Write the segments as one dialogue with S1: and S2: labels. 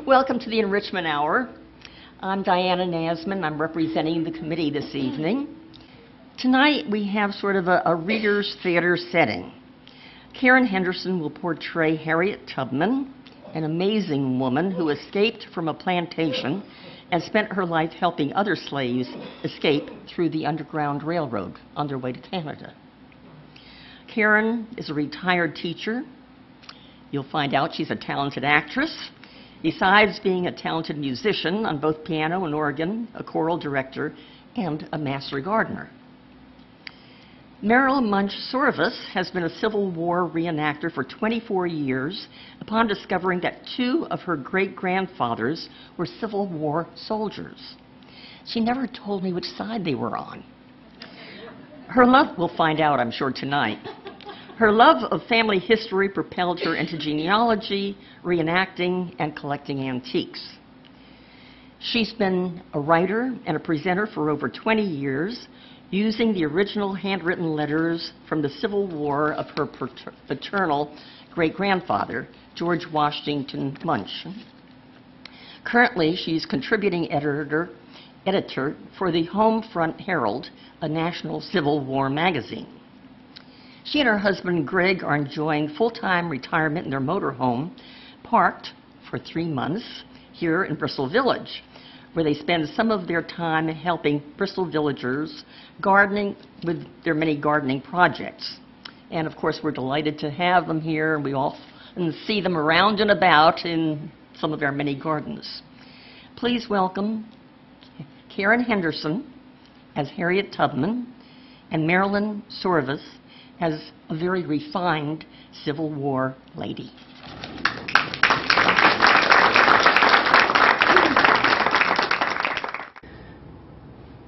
S1: Welcome to the Enrichment Hour. I'm Diana Nasman. I'm representing the committee this evening. Tonight we have sort of a reader's theater setting. Karen Henderson will portray Harriet Tubman, an amazing woman who escaped from a plantation and spent her life helping other slaves escape through the Underground Railroad on their way to Canada. Karen is a retired teacher. You'll find out she's a talented actress. Besides being a talented musician on both piano and organ, a choral director, and a master gardener. Merrill Munch Sorvis has been a Civil War reenactor for 24 years upon discovering that 2 of her great-grandfathers were Civil War soldiers. She never told me which side they were on. Her love, we'll find out, I'm sure, tonight. Her love of family history propelled her into genealogy, reenacting, and collecting antiques. She's been a writer and a presenter for over 20 years, using the original handwritten letters from the Civil War of her paternal great-grandfather, George Washington Munch. Currently, she's contributing editor for the Home Front Herald, a national Civil War magazine. She and her husband, Greg, are enjoying full-time retirement in their motorhome, parked for 3 months here in Bristol Village, where they spend some of their time helping Bristol villagers gardening with their many gardening projects. And of course, we're delighted to have them here, and we often see them around and about in some of our many gardens. Please welcome Karen Henderson as Harriet Tubman and Marilyn Sorvis as a very refined Civil War lady.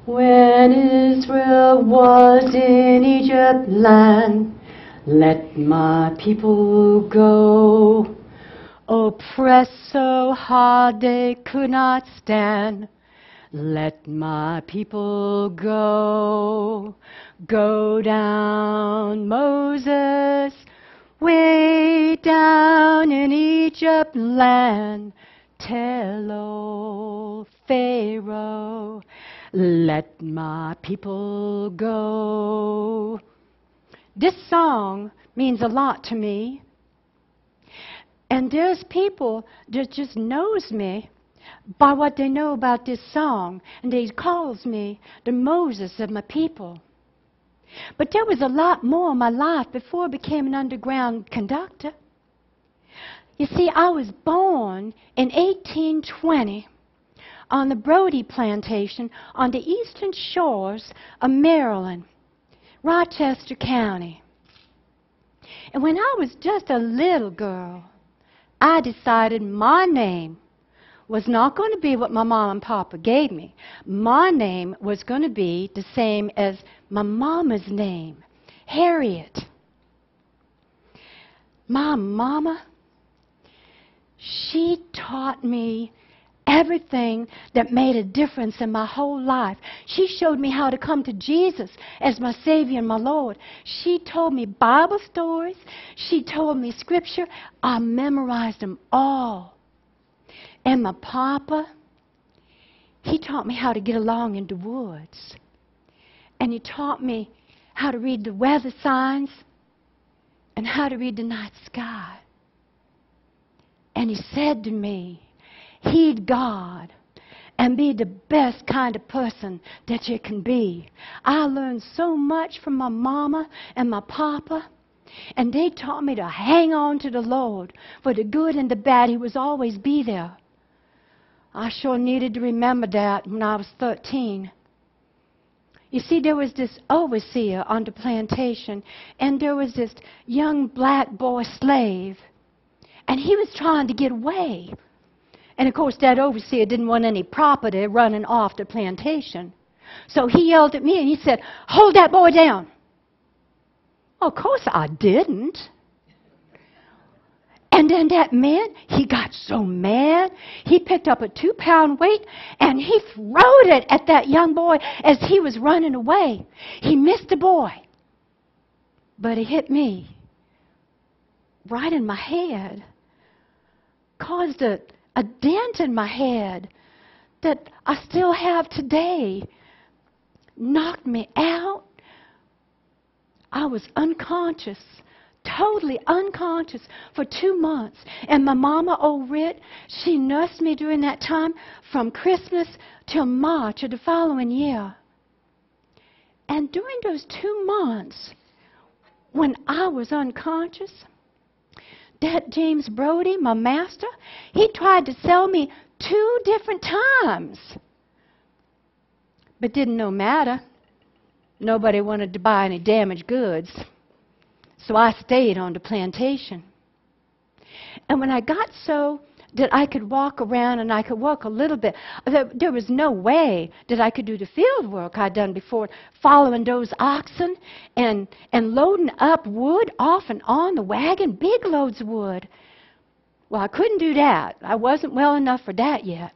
S2: When Israel was in Egypt land, let my people go. Oppressed so hard they could not stand, let my people go. Go down, Moses, way down in Egypt land. Tell old Pharaoh, let my people go. This song means a lot to me. And there's people that just knows me by what they know about this song. And they calls me the Moses of my people. But there was a lot more in my life before I became an underground conductor. You see, I was born in 1820 on the Brody plantation on the eastern shores of Maryland, Rochester County. And when I was just a little girl, I decided my name was not going to be what my mom and papa gave me. My name was going to be the same as my mama's name, Harriet. My mama, she taught me everything that made a difference in my whole life. She showed me how to come to Jesus as my Savior and my Lord. She told me Bible stories. She told me Scripture. I memorized them all. And my papa, he taught me how to get along in the woods. And he taught me how to read the weather signs and how to read the night sky. And he said to me, heed God and be the best kind of person that you can be. I learned so much from my mama and my papa. And they taught me to hang on to the Lord. For the good and the bad, He was always be there. I sure needed to remember that when I was 13. You see, there was this overseer on the plantation, and there was this young black boy slave, and he was trying to get away. And of course, that overseer didn't want any property running off the plantation. So he yelled at me and he said, "Hold that boy down." Of course I didn't. And then that man, he got so mad, he picked up a 2-pound weight and he throwed it at that young boy as he was running away. He missed the boy, but it hit me right in my head, caused a a dent in my head that I still have today. Knocked me out. I was unconscious, totally unconscious for 2 months. And my mama, old Rit, she nursed me during that time from Christmas till March of the following year. And during those 2 months, when I was unconscious, that James Brody, my master, he tried to sell me 2 different times. But didn't no matter. Nobody wanted to buy any damaged goods. So I stayed on the plantation. And when I got so that I could walk around and I could walk a little bit, there was no way that I could do the field work I'd done before, following those oxen and loading up wood off and on the wagon, big loads of wood. Well, I couldn't do that. I wasn't well enough for that yet.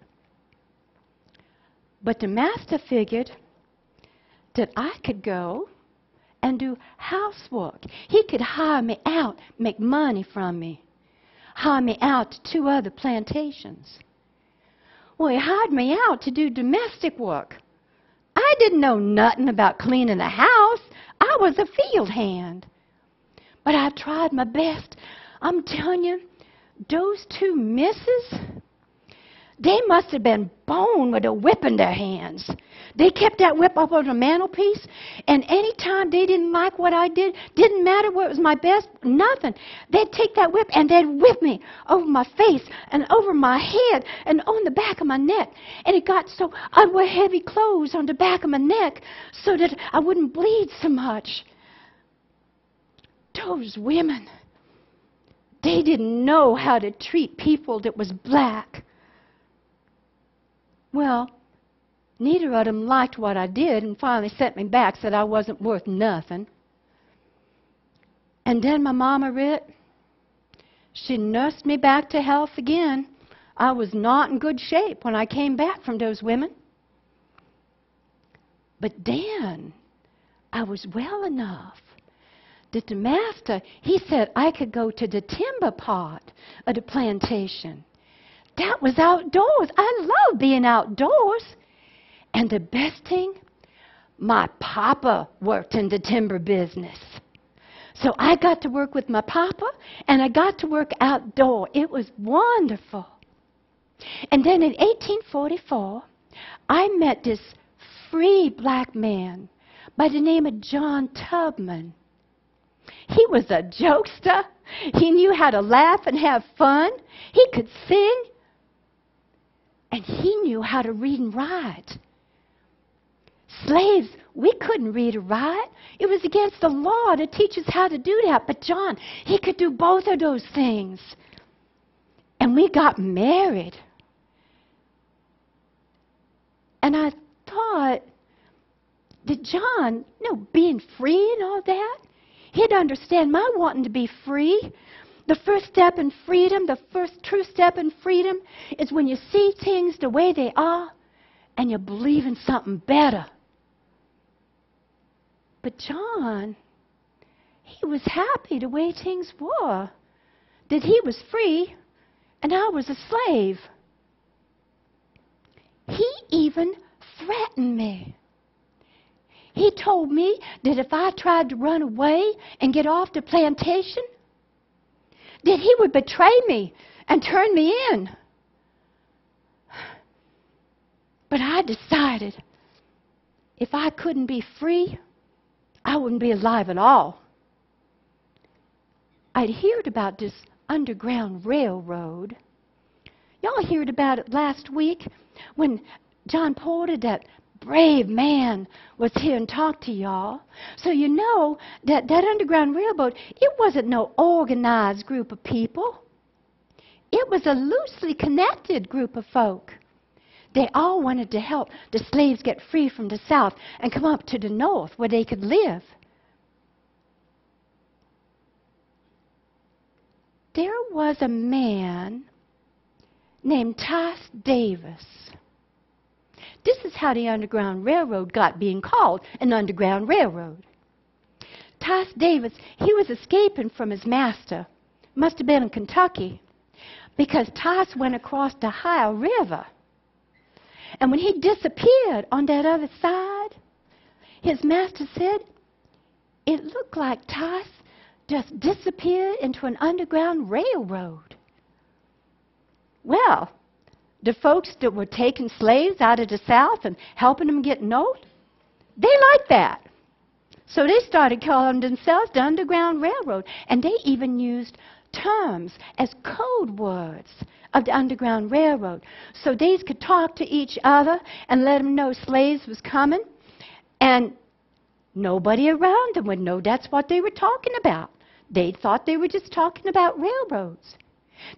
S2: But the master figured that I could go and do housework. He could hire me out, make money from me, hire me out to 2 other plantations. Well, he hired me out to do domestic work. I didn't know nothing about cleaning the house. I was a field hand. But I tried my best. I'm telling you, those 2 misses, they must have been born with a whip in their hands. They kept that whip up on the mantelpiece, and any time they didn't like what I did, didn't matter where it was my best, nothing. They'd take that whip and they'd whip me over my face and over my head and on the back of my neck. And it got so I'd wear heavy clothes on the back of my neck so that I wouldn't bleed so much. Those women, they didn't know how to treat people that was black. Well, neither of them liked what I did and finally sent me back, said I wasn't worth nothing. And then my mama, Rit, she nursed me back to health again. I was not in good shape when I came back from those women. But then I was well enough that the master, he said I could go to the timber part of the plantation. That was outdoors. I love being outdoors. And the best thing, my papa worked in the timber business. So I got to work with my papa, and I got to work outdoor. It was wonderful. And then in 1844, I met this free black man by the name of John Tubman. He was a jokester. He knew how to laugh and have fun. He could sing. And he knew how to read and write. Slaves, we couldn't read or write. It was against the law to teach us how to do that. But John, he could do both of those things. And we got married. And I thought that John, being free and all that, he'd understand my wanting to be free. The first step in freedom, the first true step in freedom is when you see things the way they are and you believe in something better. But John, he was happy the way things were, that he was free and I was a slave. He even threatened me. He told me that if I tried to run away and get off the plantation, that he would betray me and turn me in. But I decided if I couldn't be free, I wouldn't be alive at all. I'd heard about this Underground Railroad. Y'all heard about it last week when John Porter, that brave man, was here and talked to y'all. So you know that Underground Railroad, it wasn't no organized group of people. It was a loosely connected group of folk. They all wanted to help the slaves get free from the South and come up to the North where they could live. There was a man named Thomas Davis. This is how the Underground Railroad got being called an Underground Railroad. Thomas Davis, he was escaping from his master. Must have been in Kentucky. because Tice went across the Ohio River. And when he disappeared on that other side, his master said, it looked like Tice just disappeared into an underground railroad. Well, the folks that were taking slaves out of the South and helping them get north, they liked that. So they started calling themselves the Underground Railroad, and they even used terms as code words of the Underground Railroad. So they could talk to each other and let them know slaves was coming, and nobody around them would know that's what they were talking about. They thought they were just talking about railroads.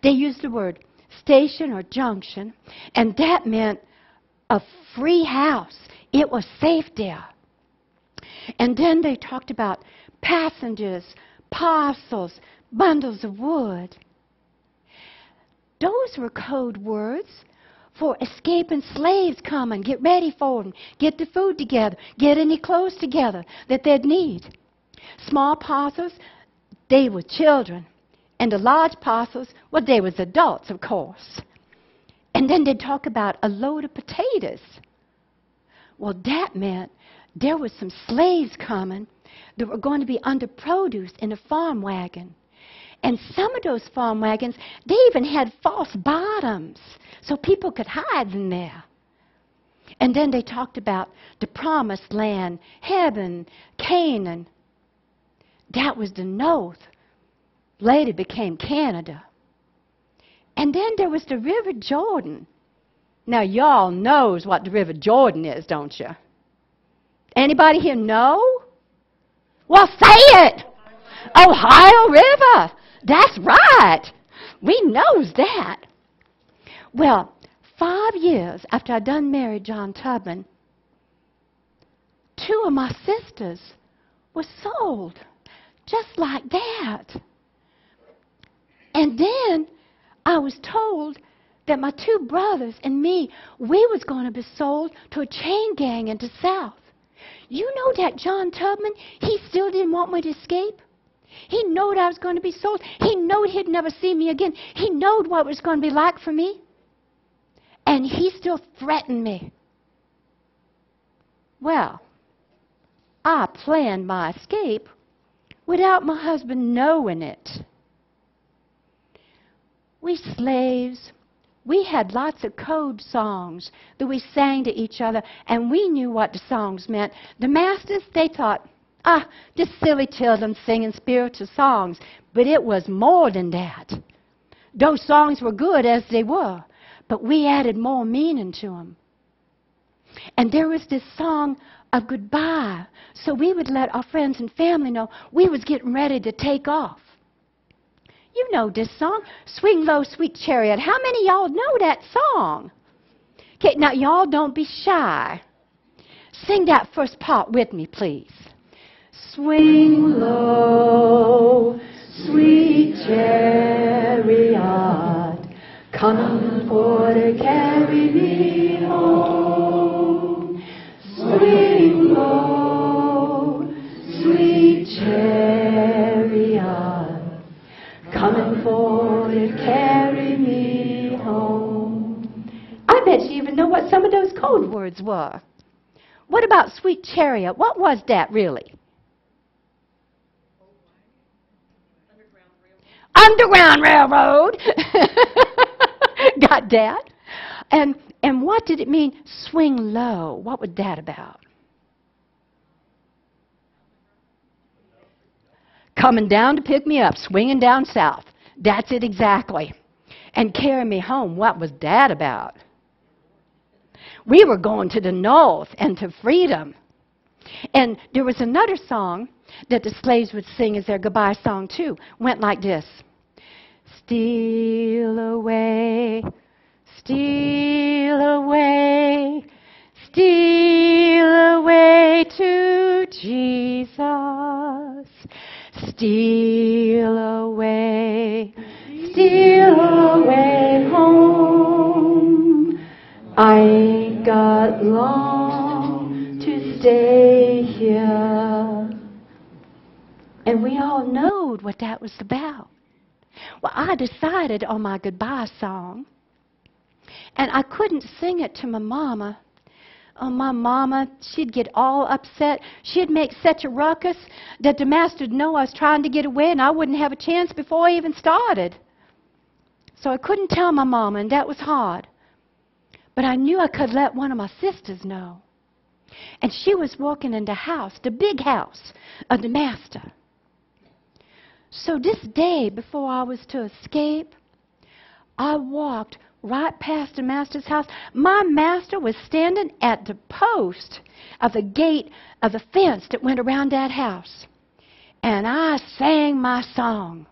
S2: They used the word station or junction, and that meant a free house. It was safe there. And then they talked about passengers, parcels, bundles of wood. Those were code words for escaping slaves coming. Get ready for them. Get the food together. Get any clothes together that they'd need. Small parcels, they were children. And the large parcels, well, they was adults, of course. And then they'd talk about a load of potatoes. Well, that meant there was some slaves coming that were going to be under produce in a farm wagon. And some of those farm wagons, they even had false bottoms so people could hide in there. And then they talked about the promised land, heaven, Canaan. That was the north. Later became Canada. And then there was the River Jordan. Now, y'all knows what the River Jordan is, don't you? Anybody here know? Well, say it! Ohio River! That's right! We knows that. Well, 5 years after I done married John Tubman, 2 of my sisters were sold. Just like that. And then I was told that my 2 brothers and me, we was going to be sold to a chain gang in the South. You know that John Tubman, he still didn't want me to escape. He knowed I was going to be sold. He knowed he'd never see me again. He knowed what it was going to be like for me. And he still threatened me. Well, I planned my escape without my husband knowing it. We slaves, we had lots of code songs that we sang to each other, and we knew what the songs meant. The masters, they thought, just silly children singing spiritual songs. But it was more than that. Those songs were good as they were, but we added more meaning to them. And there was this song of goodbye, so we would let our friends and family know we was getting ready to take off. You know this song, Swing Low, Sweet Chariot. How many of y'all know that song? Okay, now y'all don't be shy. Sing that first part with me, please. Swing low, sweet chariot, come for to carry me home. Swing low, sweet chariot, coming for to carry me home. I bet you even know what some of those code words were. What about Sweet Chariot? What was that really? Underground Railroad. Got that? And what did it mean, swing low? What was that about? Coming down to pick me up, swinging down south. That's it exactly. And carry me home. What was that about? We were going to the north and to freedom. And there was another song that the slaves would sing as their goodbye song too. Went like this. Steal away, steal away, steal away to Jesus. Steal away home. I ain't got long to stay here. And we all knowed what that was about. Well, I decided on my goodbye song, and I couldn't sing it to my mama. Oh, my mama, she'd get all upset. She'd make such a ruckus that the master would know I was trying to get away, and I wouldn't have a chance before I even started. So I couldn't tell my mama, and that was hard. But I knew I could let one of my sisters know. And she was walking in the house, the big house of the master. So this day, before I was to escape, I walked right past the master's house. My master was standing at the post of the gate of the fence that went around that house. And I sang my song.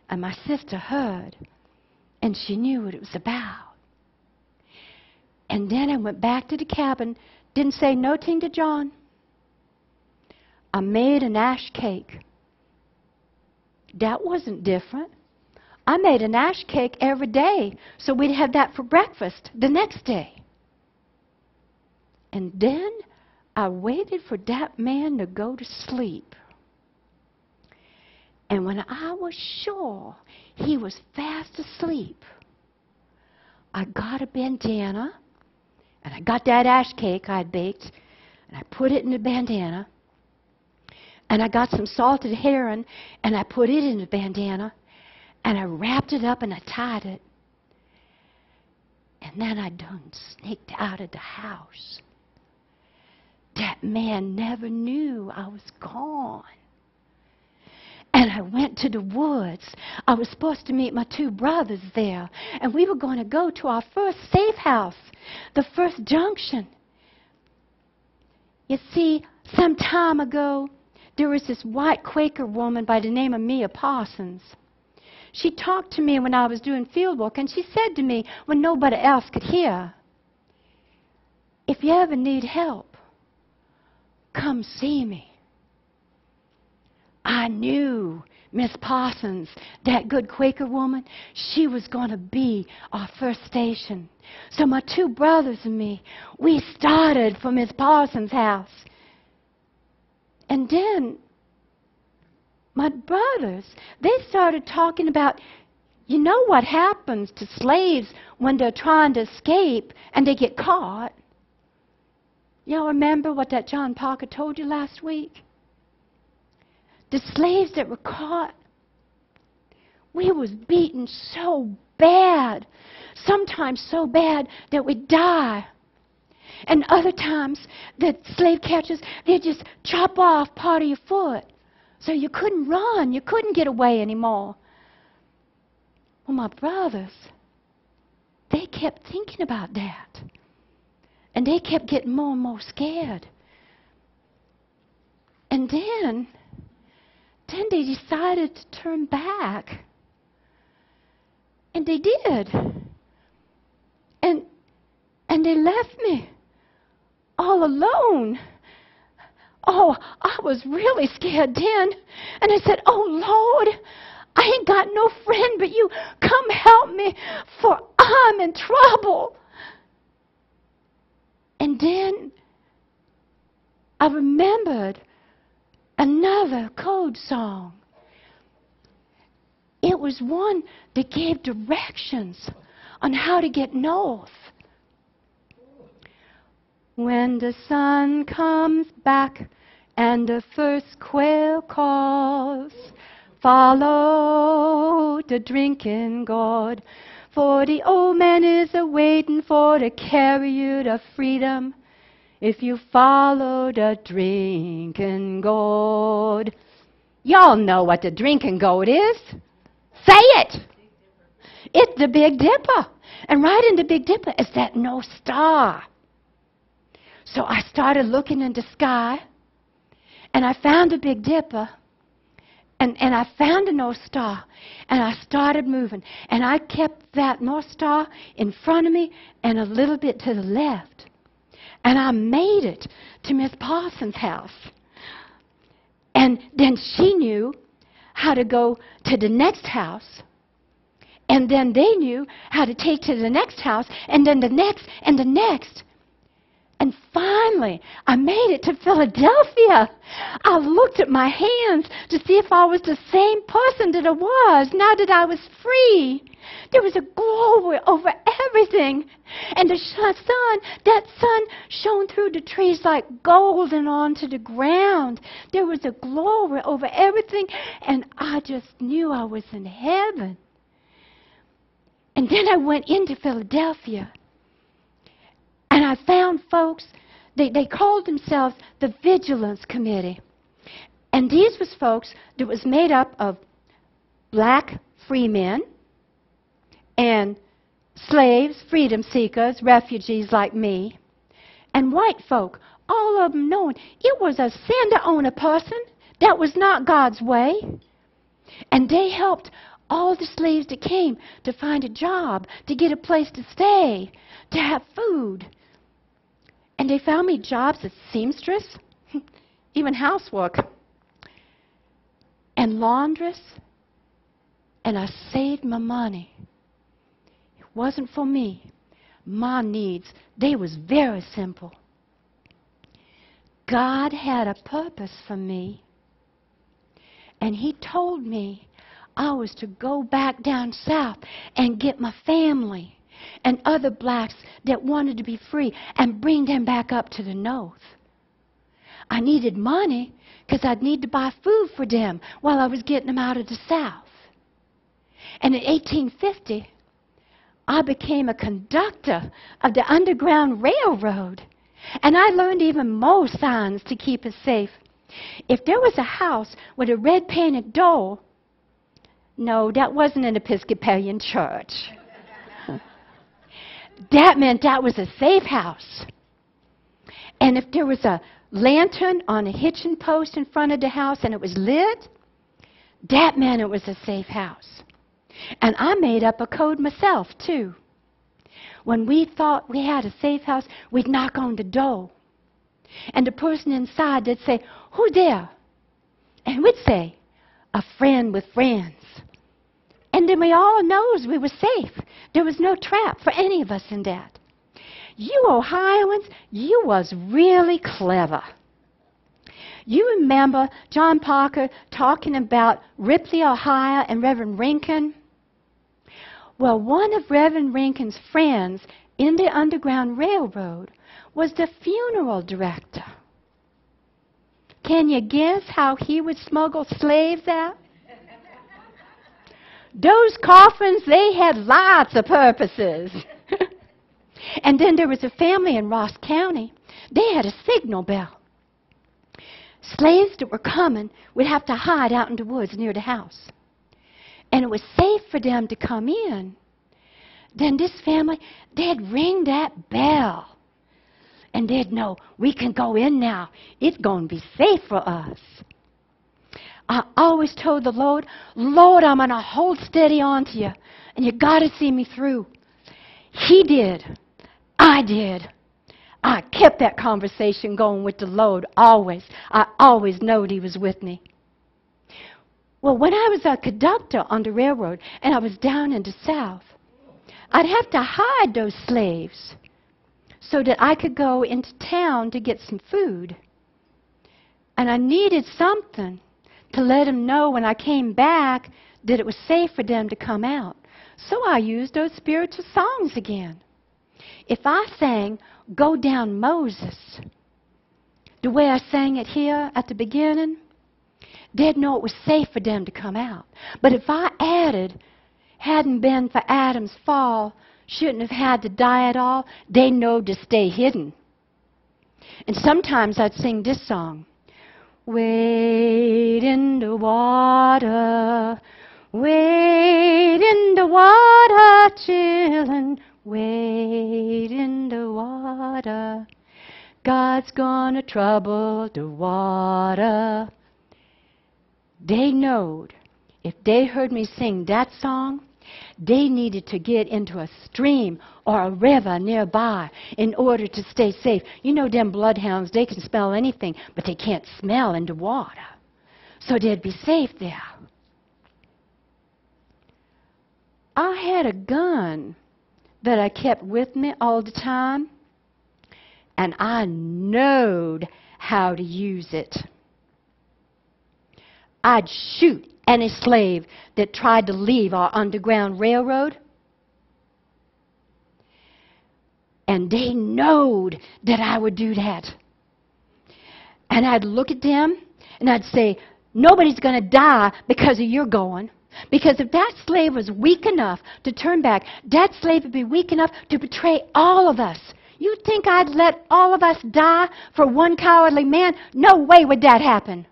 S2: And my sister heard, and she knew what it was about. And then I went back to the cabin, didn't say no thing to John. I made an ash cake. That wasn't different. I made an ash cake every day, so we'd have that for breakfast the next day. And then I waited for that man to go to sleep. And when I was sure he was fast asleep, I got a bandana, and I got that ash cake I'd baked, and I put it in the bandana. And I got some salted herring, and I put it in the bandana, and I wrapped it up and I tied it. And then I done sneaked out of the house. That man never knew I was gone. And I went to the woods. I was supposed to meet my two brothers there, and we were going to go to our first safe house, the first junction. You see, some time ago, there was this white Quaker woman by the name of Mia Parsons. She talked to me when I was doing field work, and she said to me when nobody else could hear, "If you ever need help, come see me." I knew Miss Parsons, that good Quaker woman, she was going to be our first station. So my two brothers and me, we started for Miss Parsons' house. And then my brothers, they started talking about, you know what happens to slaves when they're trying to escape and they get caught? Y'all remember what that John Parker told you last week? The slaves that were caught, we was beaten so bad, sometimes so bad that we'd die. And other times, the slave catchers, they'd just chop off part of your foot so you couldn't run, you couldn't get away anymore. Well, my brothers, they kept thinking about that. And they kept getting more and more scared. And then they decided to turn back. And they did. And they left me all alone. Oh, I was really scared then. And I said, "Oh, Lord, I ain't got no friend but you. Come help me, for I'm in trouble." And then I remembered another code song. It was one that gave directions on how to get north. When the sun comes back and the first quail calls, follow the drinking gourd, for the old man is a-waiting for to carry you to freedom if you follow the drinking gourd. Y'all know what the drinking gourd is. Say it! It's the Big Dipper. And right in the Big Dipper is that North Star. So I started looking in the sky, and I found the Big Dipper, and I found the North Star, and I started moving. And I kept that North Star in front of me and a little bit to the left. And I made it to Miss Parsons' house. And then she knew how to go to the next house. And then they knew how to take to the next house, and then the next and the next. And finally, I made it to Philadelphia. I looked at my hands to see if I was the same person that I was now that I was free. There was a glory over everything. And the sun shone through the trees like gold and onto the ground. There was a glory over everything, and I just knew I was in heaven. And then I went into Philadelphia. And I found folks, they called themselves the Vigilance Committee. And these was folks that was made up of black free men and slaves, freedom seekers, refugees like me, and white folk, all of them knowing it was a sin to own a person. That was not God's way. And they helped all the slaves that came to find a job, to get a place to stay, to have food. And they found me jobs as seamstress, even housework, and laundress. And I saved my money. It wasn't for me. My needs, they was very simple. God had a purpose for me. And He told me I was to go back down south and get my family and other blacks that wanted to be free and bring them back up to the north. I needed money because I'd need to buy food for them while I was getting them out of the south. And in 1850, I became a conductor of the Underground Railroad. And I learned even more signs to keep us safe. If there was a house with a red painted door, no, that wasn't an Episcopalian church. That meant that was a safe house. And if there was a lantern on a hitching post in front of the house and it was lit, that meant it was a safe house. And I made up a code myself, too. When we thought we had a safe house, we'd knock on the door. And the person inside, they'd say, "Who there?" And we'd say, "A friend with friends." And then we all knows we were safe. There was no trap for any of us in that. You Ohioans, you was really clever. You remember John Parker talking about Ripley, Ohio, and Reverend Rankin? Well, one of Reverend Rankin's friends in the Underground Railroad was the funeral director. Can you guess how he would smuggle slaves out? Those coffins, they had lots of purposes. And then there was a family in Ross County. They had a signal bell. Slaves that were coming would have to hide out in the woods near the house. And it was safe for them to come in. Then this family, they'd ring that bell. And they'd know, we can go in now. It's going to be safe for us. I always told the Lord, "Lord, I'm going to hold steady on to you, and you got to see me through." He did. I did. I kept that conversation going with the Lord always. I always knowed He was with me. Well, when I was a conductor on the railroad and I was down in the South, I'd have to hide those slaves so that I could go into town to get some food. And I needed something to let them know when I came back that it was safe for them to come out. So I used those spiritual songs again. If I sang "Go Down Moses," the way I sang it here at the beginning, they'd know it was safe for them to come out. But if I added, "Hadn't been for Adam's fall, shouldn't have had to die at all," they know to stay hidden. And sometimes I'd sing this song. Wade in the water, wade in the water, children, wade in the water. God's gonna trouble the water. They knowed if they heard me sing that song, they needed to get into a stream or a river nearby in order to stay safe. You know them bloodhounds, they can smell anything, but they can't smell in the water. So they'd be safe there. I had a gun that I kept with me all the time. and I knowed how to use it. I'd shoot any slave that tried to leave our Underground Railroad. And they knowed that I would do that. And I'd look at them and I'd say, nobody's going to die because of your going. Because if that slave was weak enough to turn back, that slave would be weak enough to betray all of us. You think I'd let all of us die for one cowardly man? No way would that happen.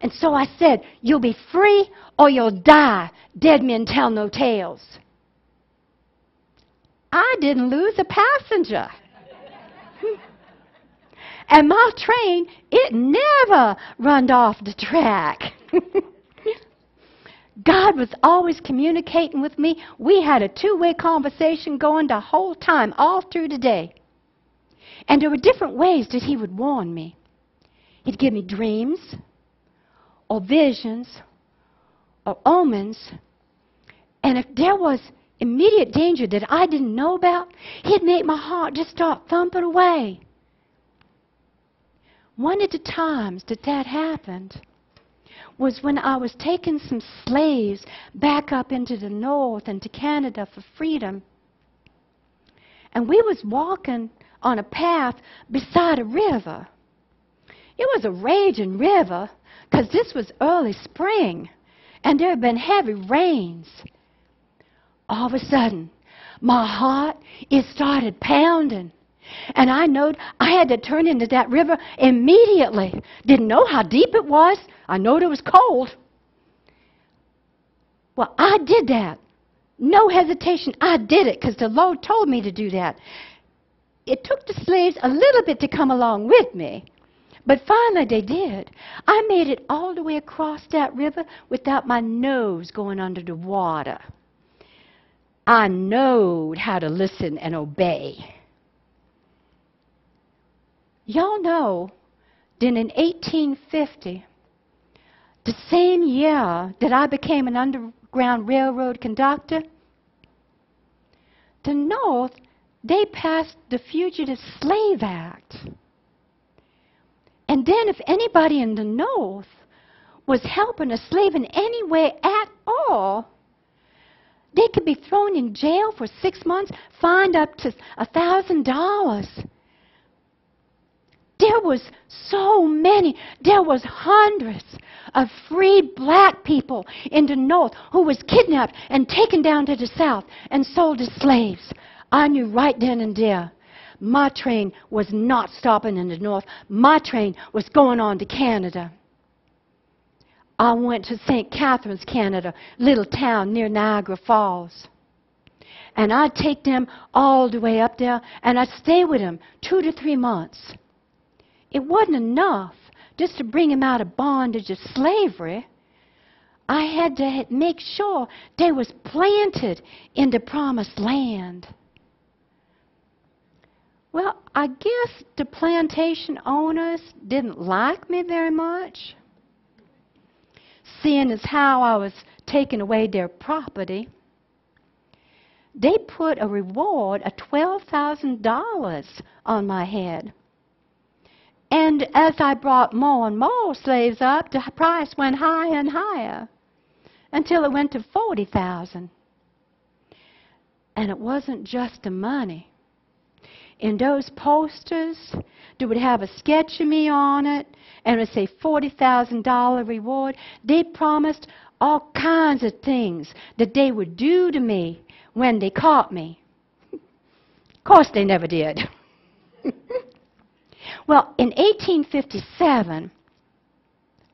S2: And so I said, you'll be free or you'll die. Dead men tell no tales. I didn't lose a passenger. And my train, it never run off the track. God was always communicating with me. We had a two-way conversation going the whole time, all through the day. And there were different ways that he would warn me. He'd give me dreams, or visions, or omens. And if there was immediate danger that I didn't know about, he'd make my heart just start thumping away. One of the times that happened was when I was taking some slaves back up into the north and to Canada for freedom. And we was walking on a path beside a river. It was a raging river because this was early spring and there had been heavy rains. All of a sudden, my heart, it started pounding. And I knowed I had to turn into that river immediately. Didn't know how deep it was. I knowed it was cold. Well, I did that. No hesitation. I did it because the Lord told me to do that. It took the slaves a little bit to come along with me. But finally they did. I made it all the way across that river without my nose going under the water. I knowed how to listen and obey. Y'all know that in 1850, the same year that I became an Underground Railroad conductor, the North, they passed the Fugitive Slave Act. And then if anybody in the North was helping a slave in any way at all, they could be thrown in jail for 6 months, fined up to $1,000. There was so many. There was hundreds of freed black people in the North who was kidnapped and taken down to the South and sold as slaves. I knew right then and there my train was not stopping in the North. My train was going on to Canada. I went to St. Catharines, Canada, little town near Niagara Falls. And I'd take them all the way up there, and I'd stay with them 2 to 3 months. It wasn't enough just to bring them out of bondage of slavery. I had to make sure they was planted in the promised land. Well, I guess the plantation owners didn't like me very much, seeing as how I was taking away their property. They put a reward of $12,000 on my head. And as I brought more and more slaves up, the price went higher and higher until it went to $40,000. And it wasn't just the money. In those posters, they would have a sketch of me on it, and it would say $40,000 reward. They promised all kinds of things that they would do to me when they caught me. Of course, they never did. Well, in 1857,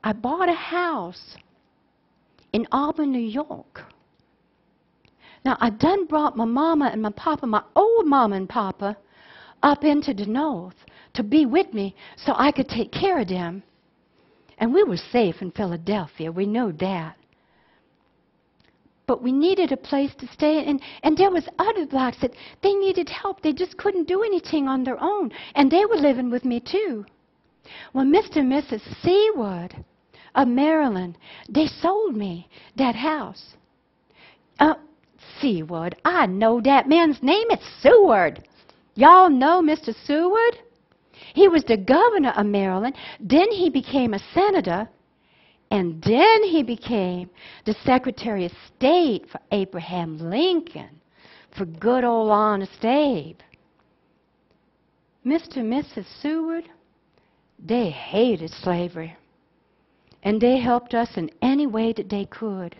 S2: I bought a house in Auburn, New York. Now, I done brought my mama and my papa, my old mama and papa, up into the North to be with me so I could take care of them. And we were safe in Philadelphia. We know that. But we needed a place to stay, and there was other blacks that they needed help. They just couldn't do anything on their own, and they were living with me too. Well, Mr. and Mrs. Seward of Maryland, they sold me that house. Seward, I know that man's name. It's Seward. Y'all know Mr. Seward? He was the governor of Maryland. Then he became a senator. And then he became the Secretary of State for Abraham Lincoln, for good old honest Abe. Mr. and Mrs. Seward, they hated slavery. And they helped us in any way that they could.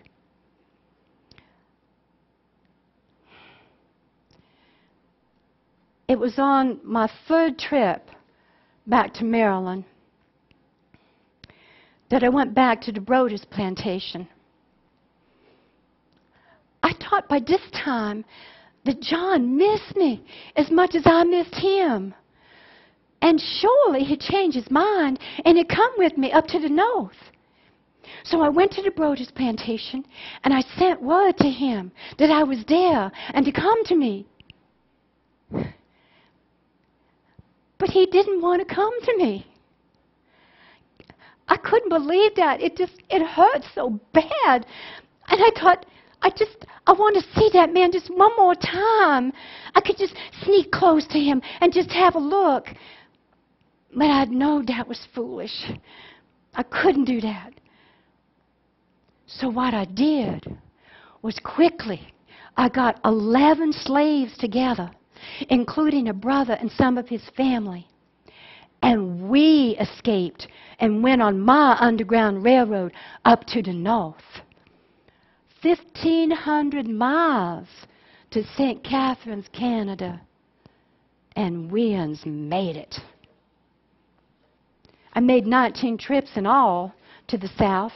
S2: It was on my third trip back to Maryland that I went back to the Broders plantation. I thought by this time that John missed me as much as I missed him. And surely he'd changed his mind and he'd come with me up to the north. So I went to the Broders plantation and I sent word to him that I was there and to come to me. But he didn't want to come to me. I couldn't believe that. It hurt so bad. And I thought, I want to see that man just one more time. I could just sneak close to him and just have a look. But I know that was foolish. I couldn't do that. So what I did was quickly, I got 11 slaves together, including a brother and some of his family. And we escaped and went on my Underground Railroad up to the north. 1,500 miles to St. Catharines, Canada. And we made it. I made 19 trips in all to the south.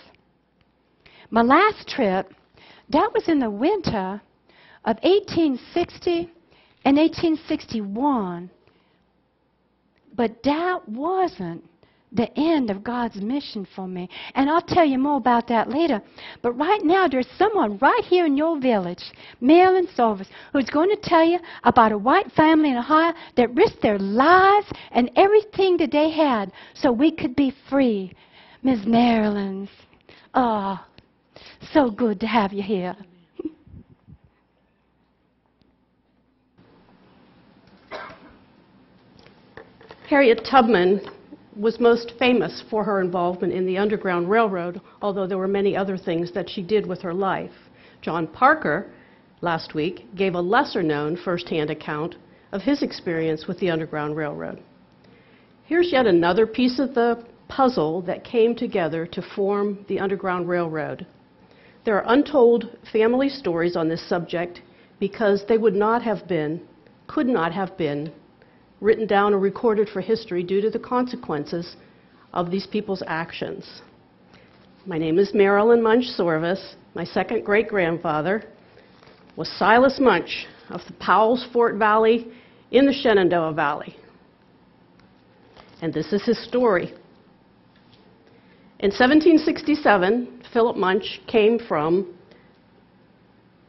S2: My last trip, that was in the winter of 1860 and 1861. But that wasn't the end of God's mission for me. And I'll tell you more about that later. But right now, there's someone right here in your village, Marilyn Solvis, who's going to tell you about a white family in Ohio that risked their lives and everything that they had so we could be free. Ms. Marilyn, oh, so good to have you here.
S3: Harriet Tubman was most famous for her involvement in the Underground Railroad, although there were many other things that she did with her life. John Parker, last week, gave a lesser-known first-hand account of his experience with the Underground Railroad. Here's yet another piece of the puzzle that came together to form the Underground Railroad. There are untold family stories on this subject because they could not have been written down or recorded for history due to the consequences of these people's actions. My name is Marilyn Munch Sorvis. My second great-grandfather was Silas Munch of the Powell's Fort Valley in the Shenandoah Valley. And this is his story. In 1767, Philip Munch came from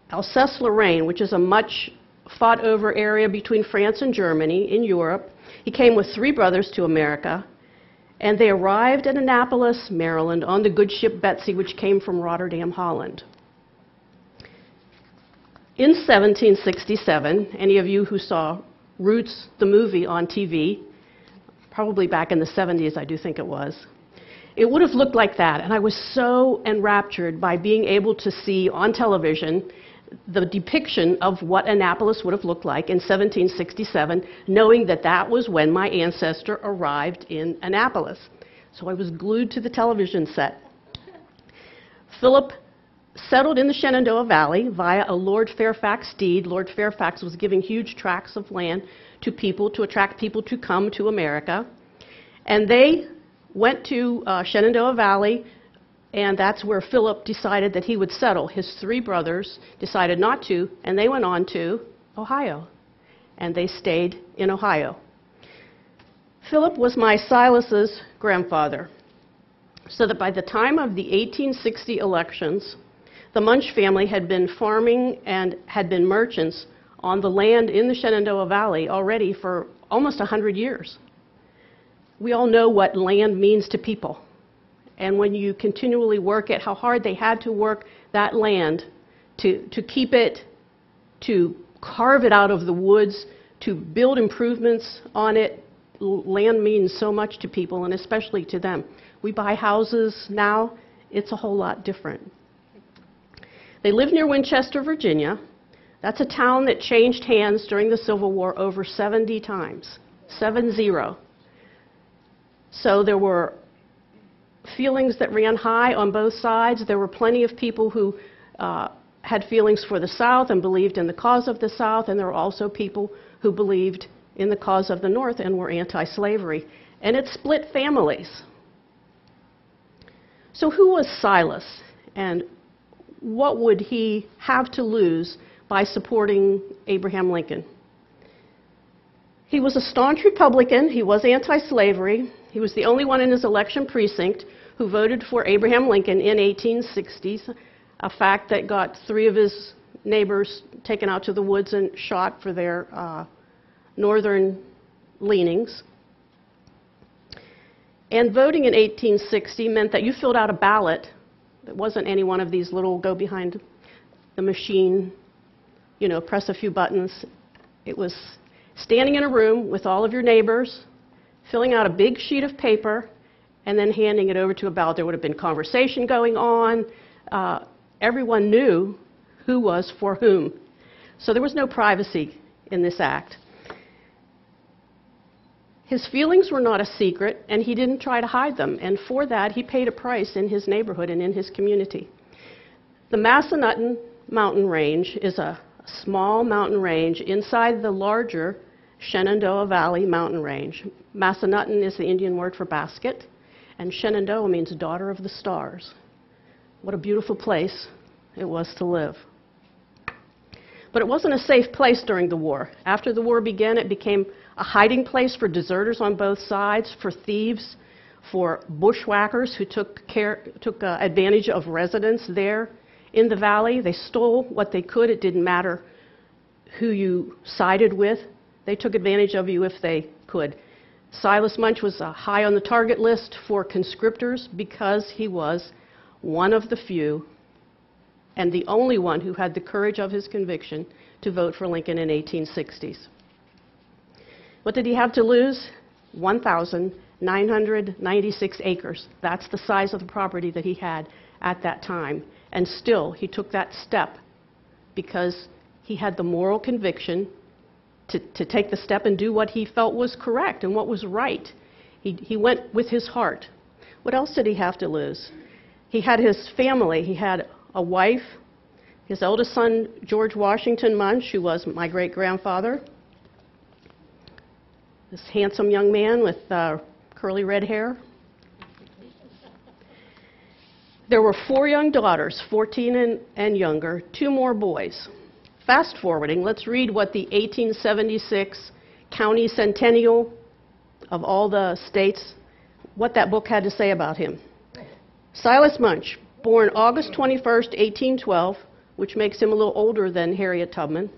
S3: Alsace-Lorraine, which is a much fought-over area between France and Germany in Europe. He came with 3 brothers to America, and they arrived at Annapolis, Maryland, on the good ship Betsy, which came from Rotterdam, Holland. In 1767, any of you who saw Roots, the movie, on TV, probably back in the 70s, I do think it was, it would have looked like that. And I was so enraptured by being able to see on television the depiction of what Annapolis would have looked like in 1767, knowing that that was when my ancestor arrived in Annapolis. So I was glued to the television set. Philip settled in the Shenandoah Valley via a Lord Fairfax deed. Lord Fairfax was giving huge tracts of land to people to attract people to come to America. And they went to Shenandoah Valley, and that's where Philip decided that he would settle. His 3 brothers decided not to, and they went on to Ohio. And they stayed in Ohio. Philip was my Silas's grandfather. So that by the time of the 1860 elections, the Munch family had been farming and had been merchants on the land in the Shenandoah Valley already for almost 100 years. We all know what land means to people. And when you continually work at how hard they had to work that land to keep it, to carve it out of the woods, to build improvements on it. Land means so much to people, and especially to them. We buy houses now, it's a whole lot different. They lived near Winchester, Virginia. That's a town that changed hands during the Civil War over 70 times, 7-0. So there were feelings that ran high on both sides. There were plenty of people who had feelings for the South and believed in the cause of the South, and there were also people who believed in the cause of the North and were anti-slavery. And it split families. So who was Silas, and what would he have to lose by supporting Abraham Lincoln? He was a staunch Republican. He was anti-slavery. He was the only one in his election precinct who voted for Abraham Lincoln in 1860, a fact that got 3 of his neighbors taken out to the woods and shot for their northern leanings. And voting in 1860 meant that you filled out a ballot. It wasn't any one of these little go behind the machine, you know, press a few buttons. It was standing in a room with all of your neighbors, filling out a big sheet of paper, and then handing it over to a ballot. There would have been conversation going on. Everyone knew who was for whom. So there was no privacy in this act. His feelings were not a secret, and he didn't try to hide them. And for that, he paid a price in his neighborhood and in his community. The Massanutten mountain range is a small mountain range inside the larger Shenandoah Valley mountain range. Massanutten is the Indian word for basket, and Shenandoah means daughter of the stars. What a beautiful place it was to live. But it wasn't a safe place during the war. After the war began, it became a hiding place for deserters on both sides, for thieves, for bushwhackers who took advantage of residents there in the valley. They stole what they could. It didn't matter who you sided with. They took advantage of you if they could. Silas Munch was high on the target list for conscriptors because he was one of the few and the only one who had the courage of his conviction to vote for Lincoln in 1860s. What did he have to lose? 1,996 acres. That's the size of the property that he had at that time. And still, he took that step because he had the moral conviction to take the step and do what he felt was correct and what was right. He went with his heart. What else did he have to lose? He had his family. He had a wife, his eldest son, George Washington Munch, who was my great-grandfather. This handsome young man with curly red hair. There were 4 young daughters, 14 and younger, 2 more boys. Fast forwarding, let's read what the 1876 County Centennial of all the states, what that book had to say about him. Silas Munch, born August 21st, 1812, which makes him a little older than Harriet Tubman.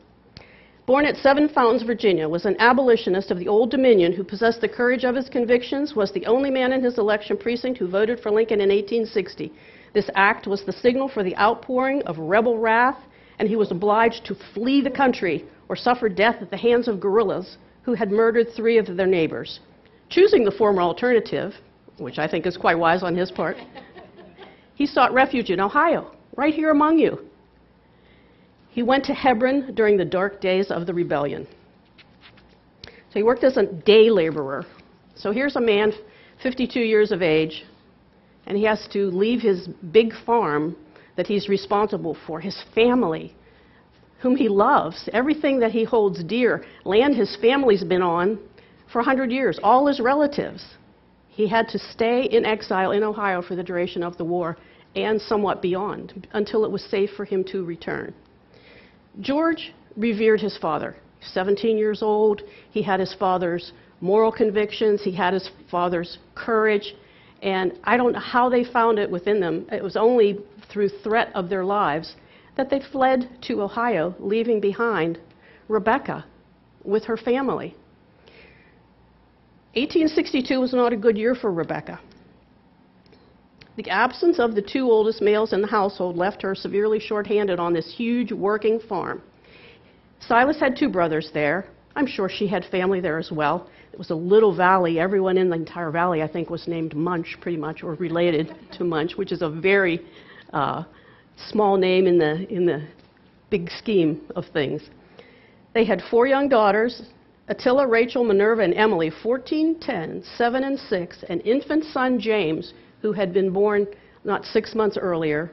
S3: Born at Seven Fountains, Virginia, was an abolitionist of the Old Dominion who possessed the courage of his convictions, was the only man in his election precinct who voted for Lincoln in 1860. This act was the signal for the outpouring of rebel wrath, and he was obliged to flee the country or suffer death at the hands of guerrillas who had murdered 3 of their neighbors. Choosing the former alternative, which I think is quite wise on his part, he sought refuge in Ohio, right here among you. He went to Hebron during the dark days of the rebellion. So he worked as a day laborer. So here's a man, 52 years of age, and he has to leave his big farm that he's responsible for, his family, whom he loves, everything that he holds dear, land his family's been on for 100 years, all his relatives. He had to stay in exile in Ohio for the duration of the war and somewhat beyond, until it was safe for him to return. George revered his father. 17 years old, he had his father's moral convictions, he had his father's courage, and I don't know how they found it within them. It was only through threat of their lives that they fled to Ohio, leaving behind Rebecca with her family. 1862 was not a good year for Rebecca. The absence of the 2 oldest males in the household left her severely short-handed on this huge working farm. Silas had 2 brothers there, I'm sure she had family there as well. It was a little valley. Everyone in the entire valley, I think, was named Munch, pretty much, or related to Munch, which is a very small name in the big scheme of things. They had 4 young daughters, Attila, Rachel, Minerva, and Emily, 14, 10, 7, and 6, an infant son, James, who had been born not 6 months earlier.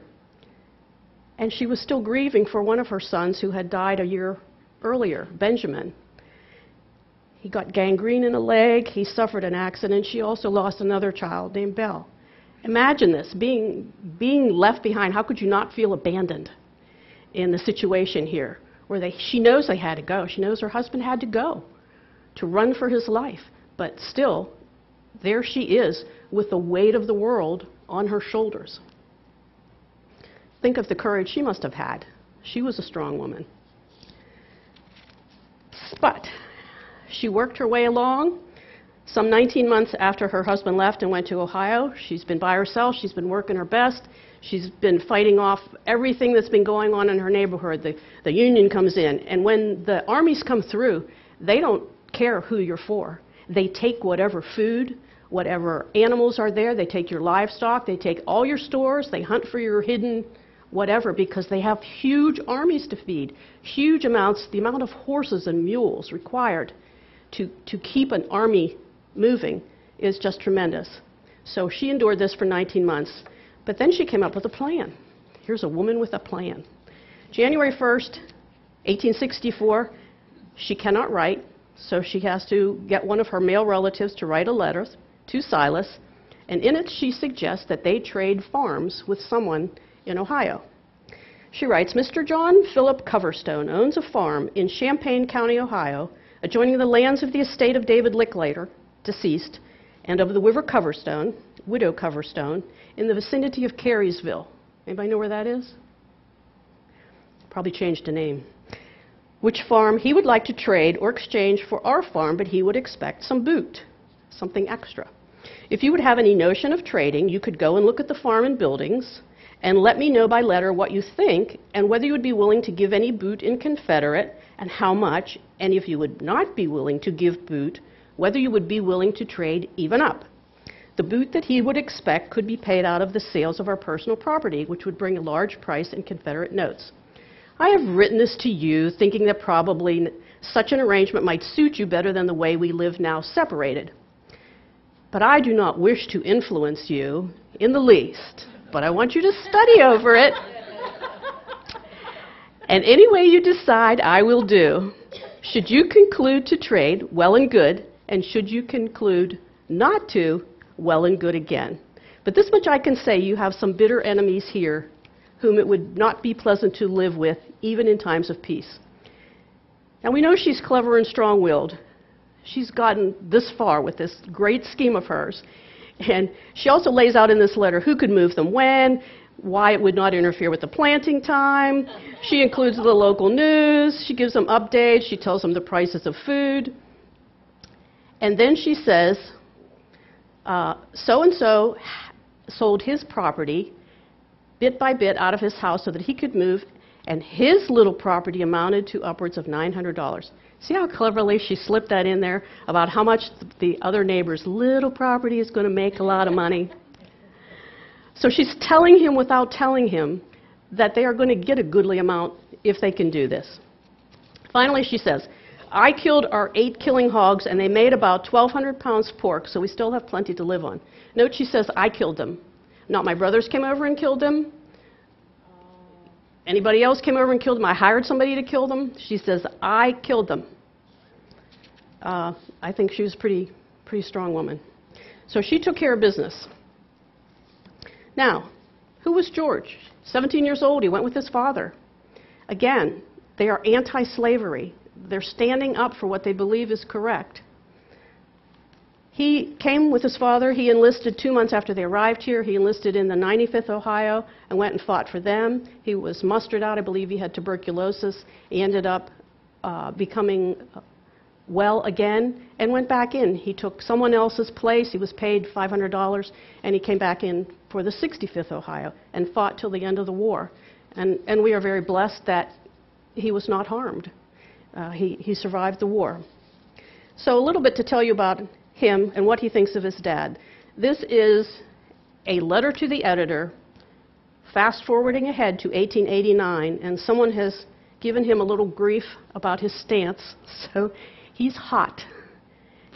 S3: And she was still grieving for one of her sons who had died a year earlier, Benjamin. He got gangrene in a leg. He suffered an accident. She also lost another child named Belle. Imagine this, being left behind. How could you not feel abandoned in the situation here, where she knows they had to go. She knows her husband had to go to run for his life. But still, there she is with the weight of the world on her shoulders. Think of the courage she must have had. She was a strong woman. But she worked her way along. Some 19 months after her husband left and went to Ohio, she's been by herself. She's been working her best. She's been fighting off everything that's been going on in her neighborhood. The union comes in, and when the armies come through, they don't care who you're for. They take whatever food, whatever animals are there. They take your livestock. They take all your stores. They hunt for your hidden whatever, because they have huge armies to feed, huge amounts, the amount of horses and mules required to keep an army moving is just tremendous. So she endured this for 19 months, but then she came up with a plan. Here's a woman with a plan. January 1st, 1864, she cannot write, so she has to get one of her male relatives to write a letter to Silas, and in it she suggests that they trade farms with someone in Ohio. She writes, Mr. John Philip Coverstone owns a farm in Champaign County, Ohio, adjoining the lands of the estate of David Licklater, deceased, and of the widow Coverstone, in the vicinity of Carysville. Anybody know where that is? Probably changed the name. Which farm he would like to trade or exchange for our farm, but he would expect some boot, something extra. If you would have any notion of trading, you could go and look at the farm and buildings and let me know by letter what you think and whether you would be willing to give any boot in Confederate and how much, and if you would not be willing to give boot, whether you would be willing to trade even up. The boot that he would expect could be paid out of the sales of our personal property, which would bring a large price in Confederate notes. I have written this to you thinking that probably such an arrangement might suit you better than the way we live now separated. But I do not wish to influence you in the least, but I want you to study over it. And any way you decide, I will do. Should you conclude to trade, well and good, and should you conclude not to, well and good again. But this much I can say, you have some bitter enemies here whom it would not be pleasant to live with, even in times of peace. Now we know she's clever and strong-willed. She's gotten this far with this great scheme of hers. And she also lays out in this letter who could move them when, why it would not interfere with the planting time. She includes the local news. She gives them updates. She tells them the prices of food. And then she says, so-and-so sold his property bit by bit out of his house so that he could move, and his little property amounted to upwards of $900. See how cleverly she slipped that in there about how much the other neighbor's little property is going to make a lot of money? So she's telling him without telling him that they are going to get a goodly amount if they can do this. Finally, she says, I killed our 8 killing hogs, and they made about 1,200 pounds pork, so we still have plenty to live on. Note she says, I killed them. Not my brothers came over and killed them. Anybody else came over and killed them. I hired somebody to kill them. She says, I killed them. I think she was a pretty strong woman. So she took care of business. Now, who was George? 17 years old. He went with his father. Again, they are anti-slavery. They're standing up for what they believe is correct. He came with his father. He enlisted 2 months after they arrived here. He enlisted in the 95th Ohio and went and fought for them. He was mustered out. I believe he had tuberculosis. He ended up becoming well again and went back in. He took someone else's place. He was paid $500, and he came back in for the 65th Ohio and fought till the end of the war. And we are very blessed that he was not harmed. He survived the war. So a little bit to tell you about him and what he thinks of his dad. This is a letter to the editor, fast forwarding ahead to 1889, and someone has given him a little grief about his stance, so he's hot.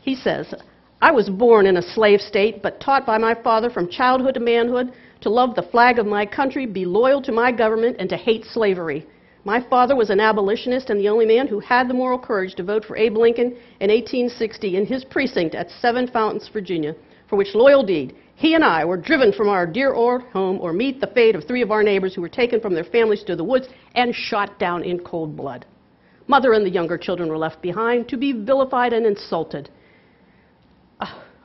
S3: He says, "I was born in a slave state, but taught by my father from childhood to manhood to love the flag of my country, be loyal to my government, and to hate slavery. My father was an abolitionist and the only man who had the moral courage to vote for Abe Lincoln in 1860 in his precinct at 7 Fountains, Virginia, for which loyal deed he and I were driven from our dear old home or meet the fate of 3 of our neighbors who were taken from their families to the woods and shot down in cold blood. Mother and the younger children were left behind to be vilified and insulted.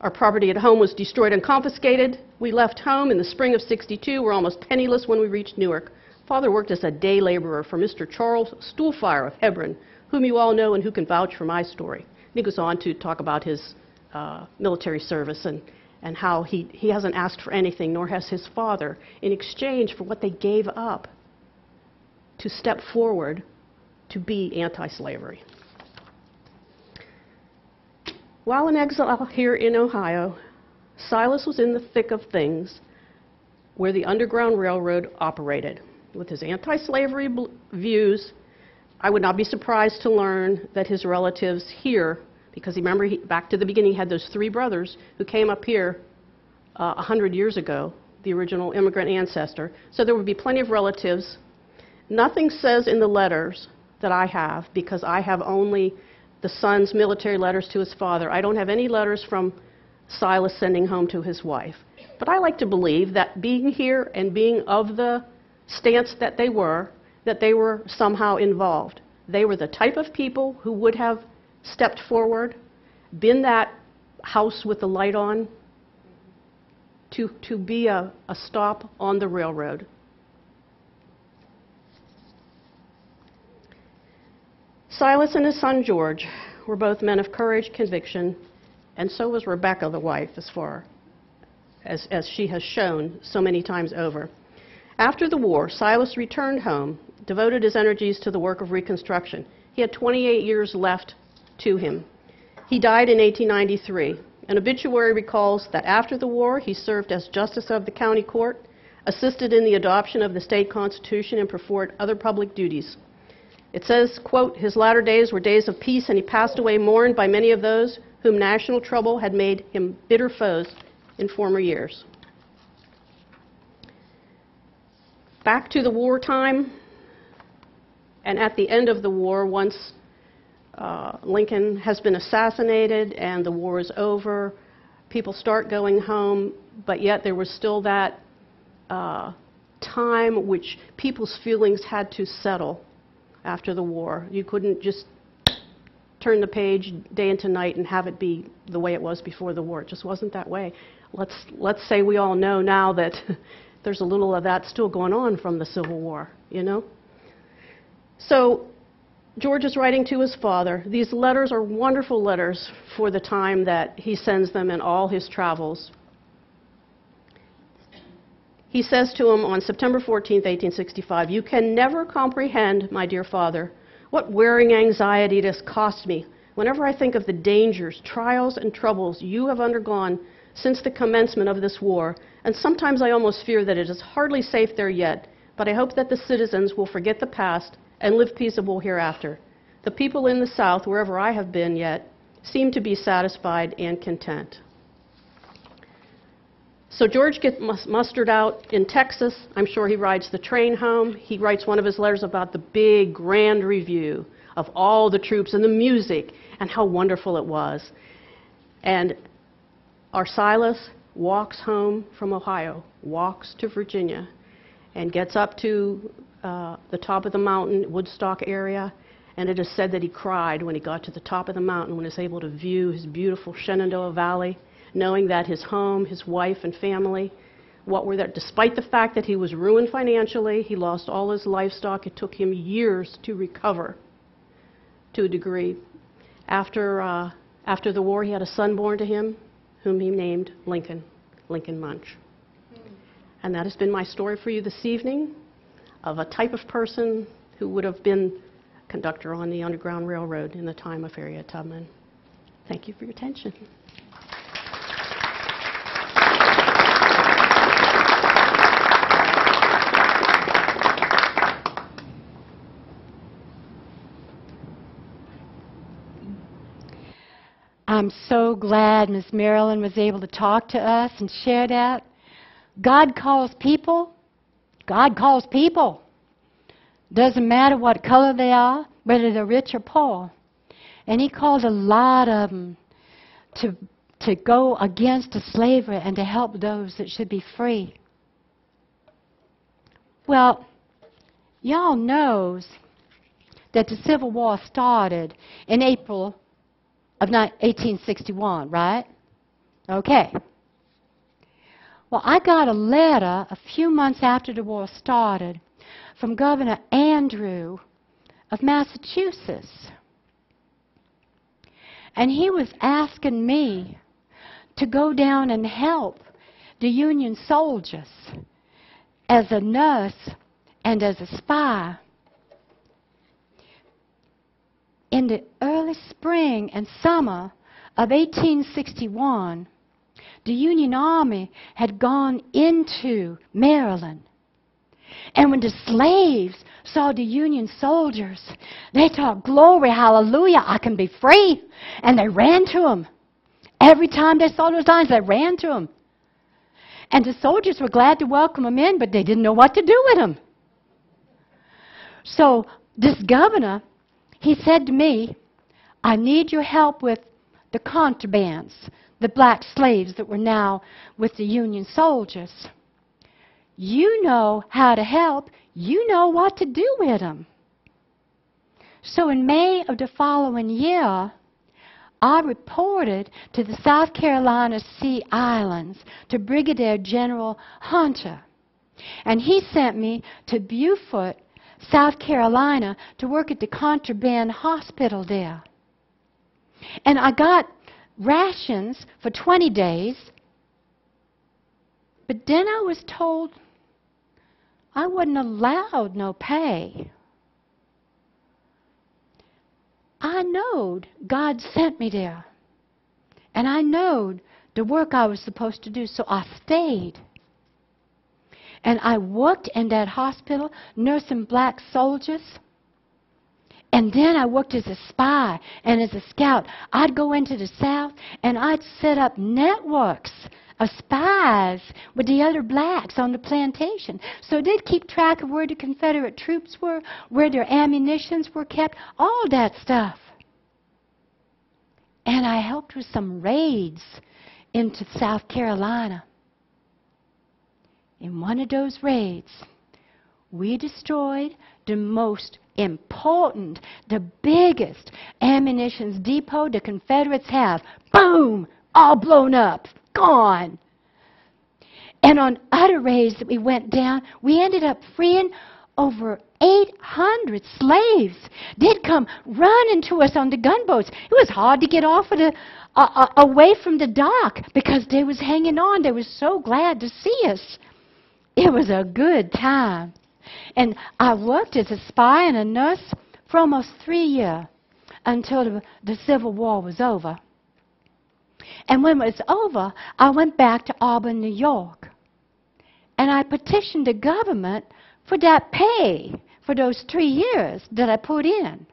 S3: Our property at home was destroyed and confiscated. We left home in the spring of '62. We're almost penniless when we reached Newark. Father worked as a day laborer for Mr. Charles Stuhlfire of Hebron, whom you all know and who can vouch for my story." And he goes on to talk about his military service and how he hasn't asked for anything, nor has his father, in exchange for what they gave up to step forward to be anti-slavery. While in exile here in Ohio, Silas was in the thick of things where the Underground Railroad operated. With his anti-slavery views, I would not be surprised to learn that his relatives here, because remember, back to the beginning, he had those 3 brothers who came up here 100 years ago, the original immigrant ancestor. So there would be plenty of relatives. Nothing says in the letters that I have, because I have only the son's military letters to his father. I don't have any letters from Silas sending home to his wife. But I like to believe that being here and being of the stance that they were somehow involved. They were the type of people who would have stepped forward, been that house with the light on, to be a stop on the railroad. Silas and his son George were both men of courage, conviction, and so was Rebecca, the wife, as far as she has shown so many times over. After the war, Silas returned home, devoted his energies to the work of reconstruction. He had 28 years left to him. He died in 1893. An obituary recalls that after the war, he served as justice of the county court, assisted in the adoption of the state constitution, and performed other public duties. It says, quote, "His latter days were days of peace, and he passed away mourned by many of those whom national trouble had made him bitter foes in former years." Back to the wartime, and at the end of the war, once Lincoln has been assassinated and the war is over, people start going home, but yet there was still that time which people's feelings had to settle after the war. You couldn't just turn the page day into night and have it be the way it was before the war. It just wasn't that way. Let's say we all know now that there's a little of that still going on from the Civil War, you know? So George is writing to his father. These letters are wonderful letters for the time that he sends them in all his travels. He says to him on September 14th, 1865, "You can never comprehend, my dear father, what wearing anxiety it has cost me whenever I think of the dangers, trials, and troubles you have undergone since the commencement of this war, and sometimes I almost fear that it is hardly safe there yet, but I hope that the citizens will forget the past and live peaceable hereafter. The people in the South, wherever I have been yet, seem to be satisfied and content." So George gets mustered out in Texas. I'm sure he rides the train home. He writes one of his letters about the big, grand review of all the troops and the music and how wonderful it was. And our Silas walks home from Ohio, walks to Virginia, and gets up to the top of the mountain, Woodstock area, and it is said that he cried when he got to the top of the mountain when he was able to view his beautiful Shenandoah Valley, knowing that his home, his wife and family, what were there, despite the fact that he was ruined financially, he lost all his livestock, it took him years to recover to a degree. After the war, he had a son born to him, whom he named Lincoln Munch. And that has been my story for you this evening of a type of person who would have been conductor on the Underground Railroad in the time of Harriet Tubman. Thank you for your attention.
S2: I'm so glad Miss Marilyn was able to talk to us and share that. God calls people. God calls people. Doesn't matter what color they are, whether they're rich or poor. And He called a lot of them to go against the slavery and to help those that should be free. Well, y'all knows that the Civil War started in April of 1861, right? Okay. Well, I got a letter a few months after the war started from Governor Andrew of Massachusetts. And he was asking me to go down and help the Union soldiers as a nurse and as a spy. In the early spring and summer of 1861, the Union Army had gone into Maryland. And when the slaves saw the Union soldiers, they thought, glory, hallelujah, I can be free. And they ran to them. Every time they saw those lines, they ran to them. And the soldiers were glad to welcome them in, but they didn't know what to do with them. So this governor, he said to me, I need your help with the contrabands, the black slaves that were now with the Union soldiers. You know how to help. You know what to do with them. So in May of the following year, I reported to the South Carolina Sea Islands to Brigadier General Hunter. And he sent me to Beaufort, South Carolina, to work at the contraband hospital there. And I got rations for 20 days, but then I was told I wasn't allowed no pay. I knowed God sent me there, and I knowed the work I was supposed to do, so I stayed. And I worked in that hospital nursing black soldiers. And then I worked as a spy and as a scout. I'd go into the South and I'd set up networks of spies with the other blacks on the plantation. So they'd keep track of where the Confederate troops were, where their ammunitions were kept, all that stuff. And I helped with some raids into South Carolina. In one of those raids, we destroyed the most important, the biggest ammunition depot the Confederates have. Boom! All blown up. Gone. And on other raids that we went down, we ended up freeing over 800 slaves. They'd come running to us on the gunboats. It was hard to get off of the, away from the dock because they was hanging on. They were so glad to see us. It was a good time. And I worked as a spy and a nurse for almost 3 years until the Civil War was over. And when it was over, I went back to Auburn, New York. And I petitioned the government for that pay for those 3 years that I put in.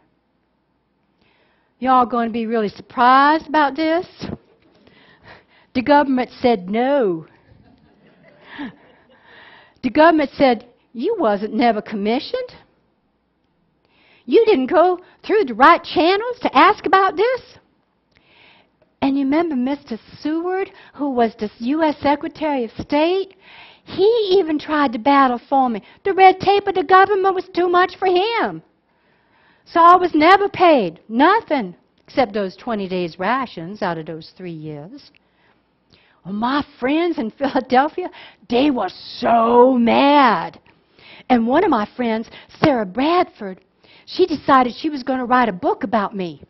S2: Y'all going to be really surprised about this? The government said no. The government said, you wasn't never commissioned. You didn't go through the right channels to ask about this. And you remember Mr. Seward, who was the U.S. Secretary of State? He even tried to battle for me. The red tape of the government was too much for him. So I was never paid. Nothing. Except those 20 days rations out of those 3 years. Well, my friends in Philadelphia, they were so mad. And one of my friends, Sarah Bradford, she decided she was going to write a book about me.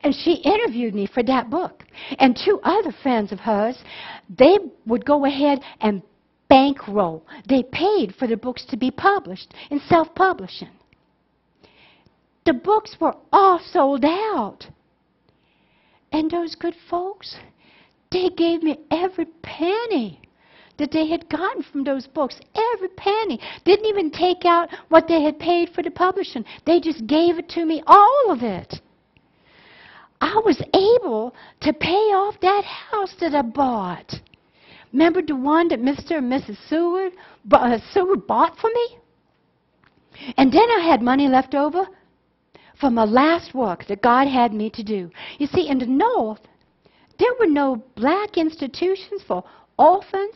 S2: And she interviewed me for that book. And 2 other friends of hers, they would go ahead and bankroll. They paid for the books to be published in self-publishing. The books were all sold out. And those good folks, they gave me every penny that they had gotten from those books, every penny. Didn't even take out what they had paid for the publishing. They just gave it to me, all of it. I was able to pay off that house that I bought. Remember the one that Mr. and Mrs. Seward bought for me? And then I had money left over for my last work that God had me to do. You see, in the North, there were no black institutions for orphans,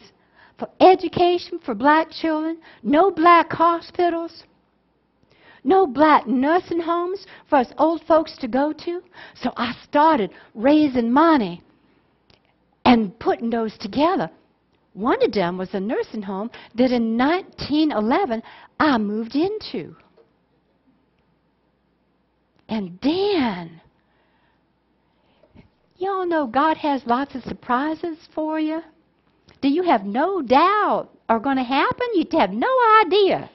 S2: for education for black children, no black hospitals, no black nursing homes for us old folks to go to. So I started raising money and putting those together. One of them was a nursing home that in 1911 I moved into. And then, y'all know God has lots of surprises for you. Do you have no doubt are going to happen? You have no idea.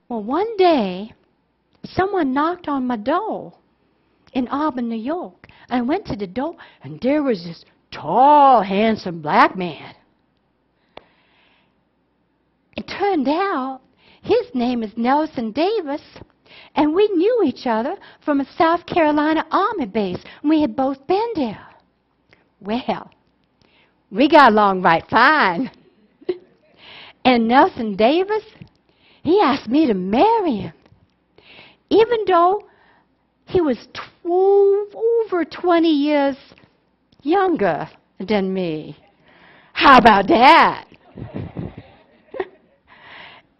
S2: Well, one day, someone knocked on my door in Auburn, New York. I went to the door, and there was this tall, handsome black man. It turned out his name is Nelson Davis, and we knew each other from a South Carolina Army base. We had both been there. Well, we got along right fine. And Nelson Davis, he asked me to marry him, even though he was over 20 years younger than me. How about that?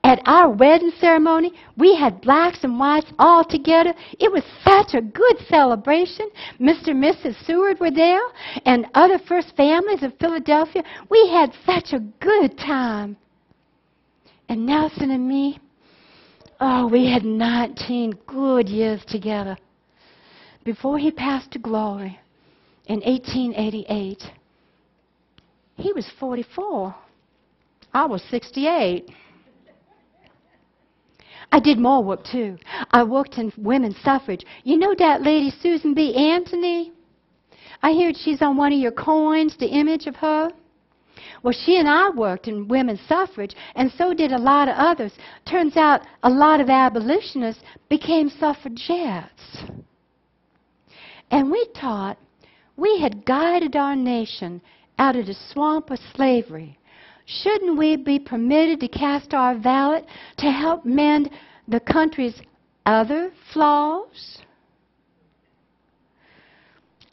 S2: At our wedding ceremony, we had blacks and whites all together. It was such a good celebration. Mr. and Mrs. Seward were there, and other first families of Philadelphia. We had such a good time. And Nelson and me, oh, we had 19 good years together before he passed to glory in 1888. He was 44. I was 68. I did more work, too. I worked in women's suffrage. You know that lady, Susan B. Anthony? I heard she's on one of your coins, the image of her. Well, she and I worked in women's suffrage, and so did a lot of others. Turns out a lot of abolitionists became suffragettes. And we taught we had guided our nation out of the swamp of slavery. Shouldn't we be permitted to cast our ballot to help mend the country's other flaws?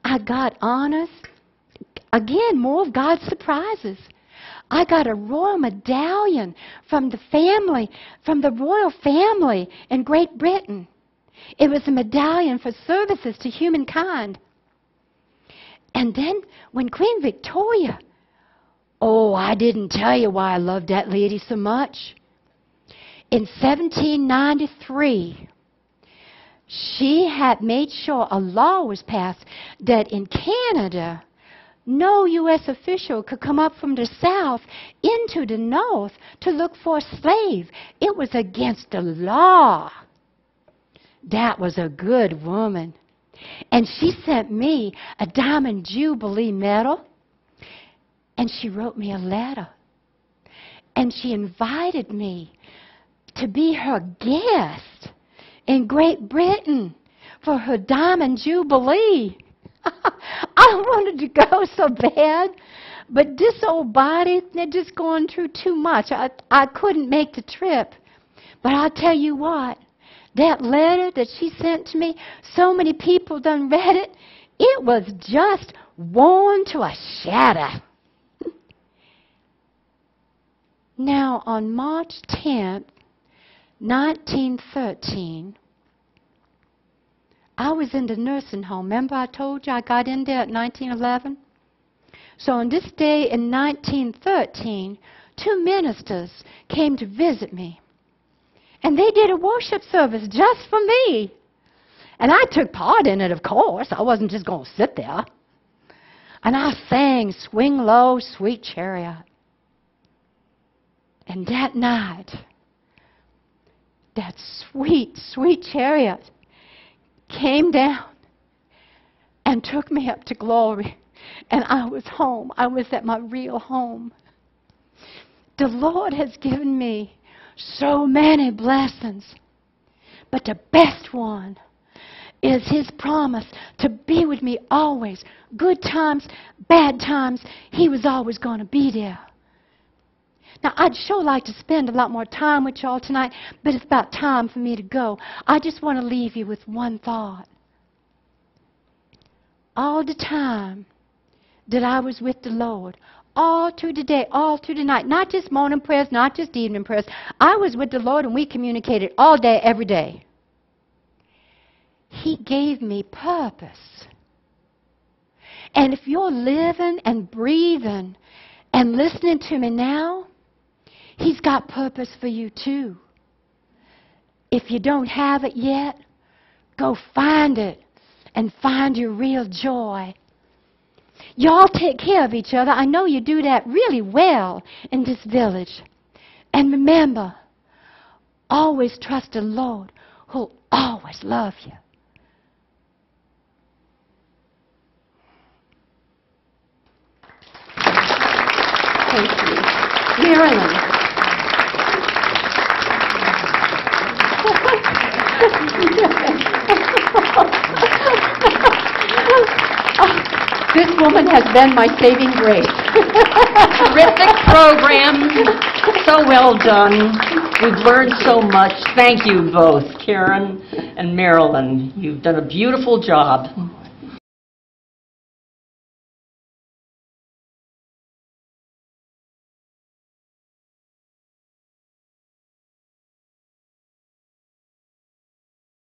S2: I got honors. Again, more of God's surprises. I got a royal medallion from the royal family in Great Britain. It was a medallion for services to humankind. And then when Queen Victoria, oh, I didn't tell you why I loved that lady so much. In 1793, she had made sure a law was passed that in Canada, no U.S. official could come up from the South into the North to look for a slave. It was against the law. That was a good woman. And she sent me a Diamond Jubilee medal. And she wrote me a letter. And she invited me to be her guest in Great Britain for her Diamond Jubilee. I wanted to go so bad, but this old body, they're just going through too much. I couldn't make the trip. But I'll tell you what, that letter that she sent to me, so many people done read it, it was just worn to a shadow. Now, on March 10th, 1913, I was in the nursing home. Remember I told you I got in there at 1911? So on this day in 1913, 2 ministers came to visit me. And they did a worship service just for me. And I took part in it, of course. I wasn't just going to sit there. And I sang Swing Low, Sweet Chariot. And that night, that sweet, sweet chariot came down and took me up to glory. And I was home. I was at my real home. The Lord has given me so many blessings. But the best one is His promise to be with me always. Good times, bad times, He was always going to be there. Now, I'd sure like to spend a lot more time with y'all tonight, but it's about time for me to go. I just want to leave you with one thought. All the time that I was with the Lord, all through the day, all through the night, not just morning prayers, not just evening prayers, I was with the Lord and we communicated all day, every day. He gave me purpose. And if you're living and breathing and listening to me now, He's got purpose for you too. If you don't have it yet, go find it and find your real joy. Y'all take care of each other. I know you do that really well in this village. And remember, always trust the Lord who'll always love you. Thank you. Marilyn. This woman has been my saving grace.
S1: Terrific program. So well done. We've learned so much. Thank you both, Karen and Marilyn. You've done a beautiful job.